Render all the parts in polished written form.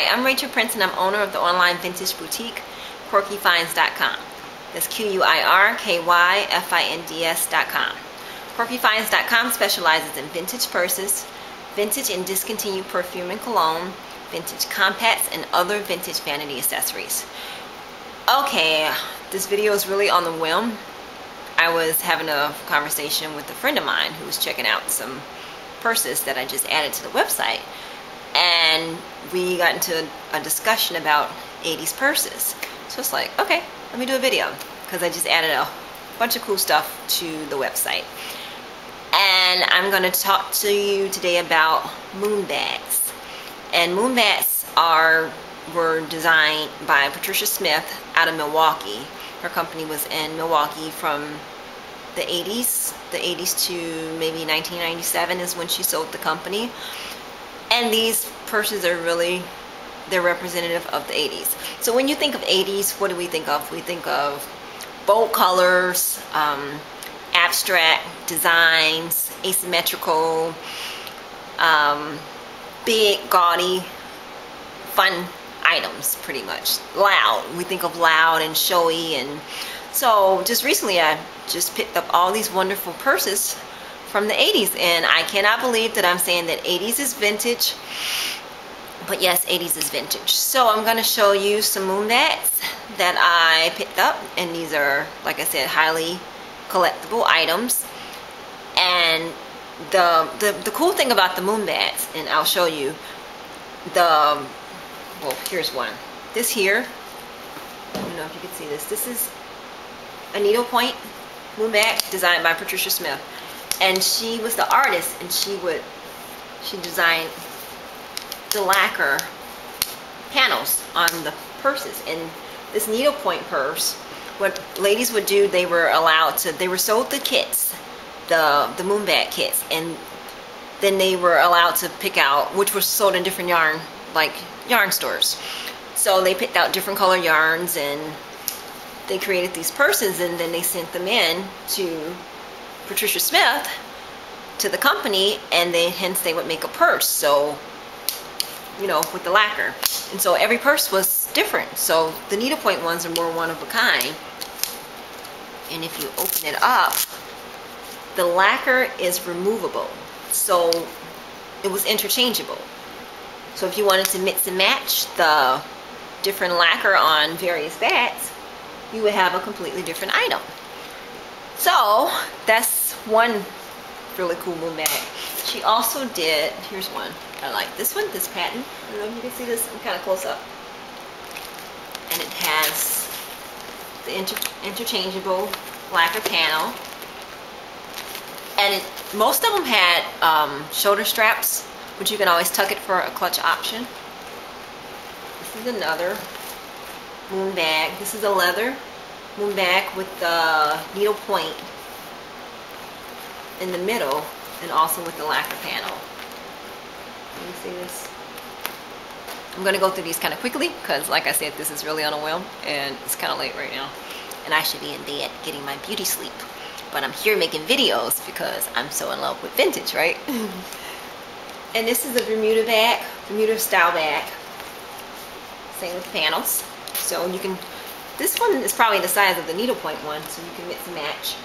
Hi, I'm Rachel Prince and I'm owner of the online vintage boutique, QuirkyFinds.com. That's QUIRKYFINDS.com. QuirkyFinds.com specializes in vintage purses, vintage and discontinued perfume and cologne, vintage compacts, and other vintage vanity accessories. Okay, this video is really on the whim. I was having a conversation with a friend of mine who was checking out some purses that I just added to the website. And we got into a discussion about 80s purses. So it's like, okay, let me do a video, because I just added a bunch of cool stuff to the website. And I'm going to talk to you today about moon bags. And moon bags were designed by Patricia Smith out of Milwaukee. Her company was in Milwaukee from the 80s to maybe 1997 is when she sold the company. And these purses are they're representative of the 80s. So when you think of 80s, what do we think of? We think of bold colors, abstract designs, asymmetrical, big, gaudy, fun items, pretty much. Loud. We think of loud and showy. And so just recently I just picked up all these wonderful purses from the 80s, and I cannot believe that I'm saying that 80s is vintage, but yes, 80s is vintage. So I'm going to show you some moon bags that I picked up, and these are, like I said, highly collectible items. And the cool thing about the moon bags, and I'll show you well, here's one. This here, I don't know if you can see this. This is a needlepoint moon bag designed by Patricia Smith. And she was the artist, and she designed the lacquer panels on the purses. And this needlepoint purse, what ladies would do, they were sold the kits, the moon bag kits, and then they were allowed to pick out, which were sold in different yarn stores. So they picked out different color yarns, and they created these purses, and then they sent them in to Patricia Smith, to the company, and hence they would make a purse. So, you know, with the lacquer. And so every purse was different. So the needlepoint ones are more one of a kind. And if you open it up, the lacquer is removable. So it was interchangeable. So if you wanted to mix and match the different lacquer on various bags, you would have a completely different item. So that's one really cool moon bag. She also did, here's one, I like this one, this pattern. I don't know if you can see this, I'm kind of close up. And it has the interchangeable lacquer panel. And most of them had shoulder straps, which you can always tuck it for a clutch option. This is another moon bag. This is a leather moon bag with the needle point in the middle, and also with the lacquer panel. Let me see this. I'm going to go through these kind of quickly, because like I said, this is really on a whim, and it's kind of late right now, and I should be in bed getting my beauty sleep. But I'm here making videos because I'm so in love with vintage, right? And this is a Bermuda bag, Bermuda style bag. Same with panels. So you can, this one is probably the size of the needlepoint one, so you can mix and match.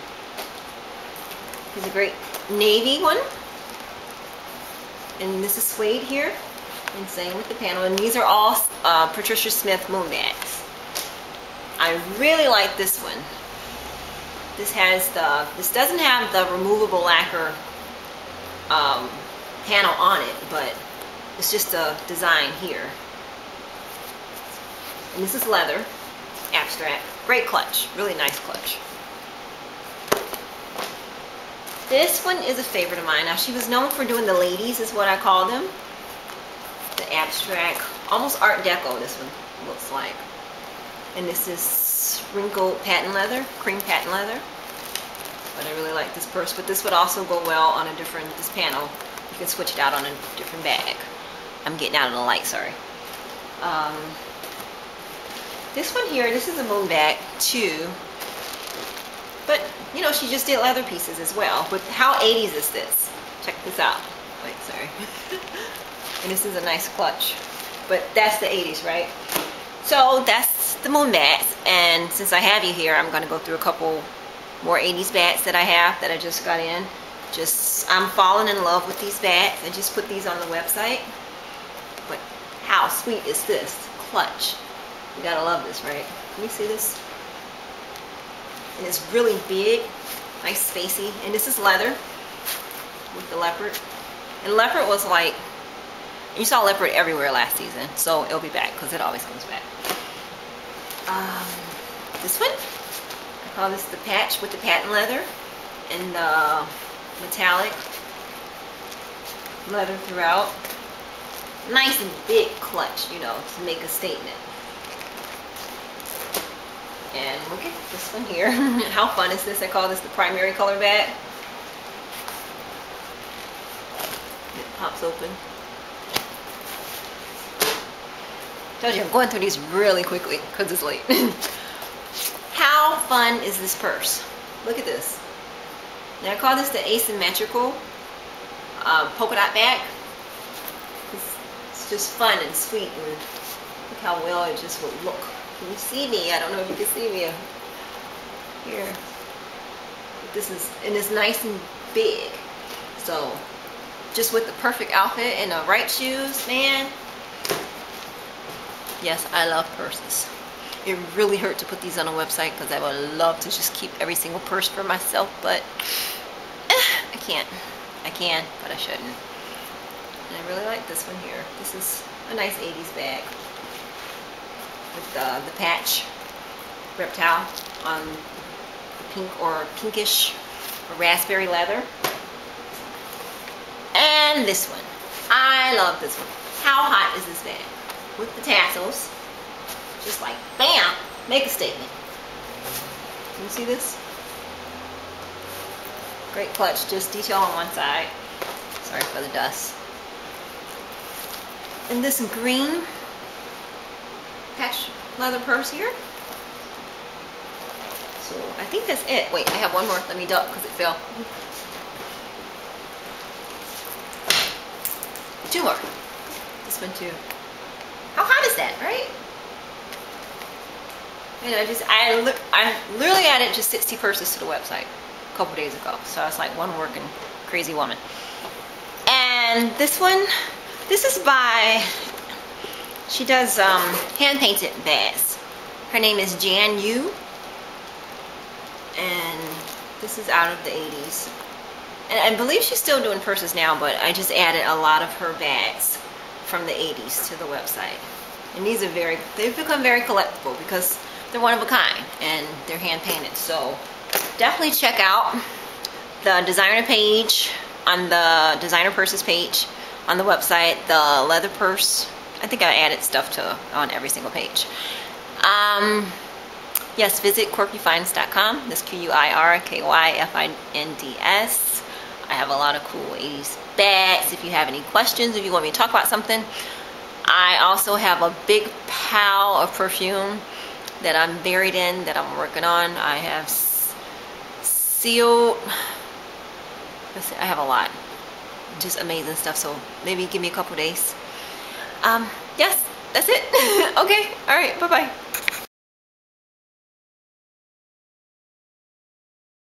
Here's a great navy one. And this is suede here. And same with the panel. And these are all Patricia Smith moon bags. I really like this one. This doesn't have the removable lacquer panel on it, but it's just a design here. And this is leather, abstract. Great clutch, really nice clutch. This one is a favorite of mine. Now, she was known for doing the ladies, is what I call them. The abstract, almost Art Deco, this one looks like. And this is wrinkled patent leather, cream patent leather. But I really like this purse. But this would also go well on this panel. You can switch it out on a different bag. I'm getting out of the light, sorry. This one here, this is a moon bag too. But, you know, she just did leather pieces as well. But how 80s is this? Check this out. Wait, sorry. And this is a nice clutch. but that's the 80s, right? So that's the moon bats, and since I have you here, I'm gonna go through a couple more 80s bats that I have that I just got in. I'm falling in love with these bats. I just put these on the website. But how sweet is this? Clutch. You gotta love this, right? Can you see this? And it's really big, nice spacey. And this is leather with the leopard. And leopard was like, you saw leopard everywhere last season, so it'll be back because it always comes back. This one, I call this the patch with the patent leather and the metallic leather throughout. Nice and big clutch, you know, to make a statement. And look at this one here. How fun is this? I call this the primary color bag. It pops open. Told you I'm going through these really quickly because it's late. How fun is this purse? Look at this. Now I call this the asymmetrical polka dot bag. It's just fun and sweet, and look how well it just would look. Can you see me? I don't know if you can see me here. But this is, and it's nice and big. So just with the perfect outfit and the right shoes, man. Yes, I love purses. It really hurt to put these on a website because I would love to just keep every single purse for myself, but I can't. I can, but I shouldn't. And I really like this one here. This is a nice 80s bag with the patch reptile on the pink or pinkish or raspberry leather. And this one. I love this one. How hot is this bag? With the tassels, just like bam, make a statement. Can you see this? Great clutch, just detail on one side. Sorry for the dust. And this green patch leather purse here. So I think that's it. Wait, I have one more. Let me duck because it fell. Two more. This one too. How hot is that, right? And I literally added just 60 purses to the website a couple days ago. So I was like one working crazy woman. And this one, this is by, she does hand painted bags. Her name is Jan Yu. And this is out of the 80s. And I believe she's still doing purses now, but I just added a lot of her bags from the 80s to the website. And these are they've become very collectible because they're one of a kind and they're hand painted. So definitely check out the designer page on the designer purses page on the website, the leather purse. I think I added stuff on every single page. Yes, visit quirkyfinds.com. That's QUIRKYFINDS. I have a lot of cool 80s bags. If you have any questions, if you want me to talk about something. I also have a big pile of perfume that I'm buried in, that I'm working on. I have sealed, I have a lot. Just amazing stuff, so maybe give me a couple days. Yes, that's it. Okay, all right, bye-bye.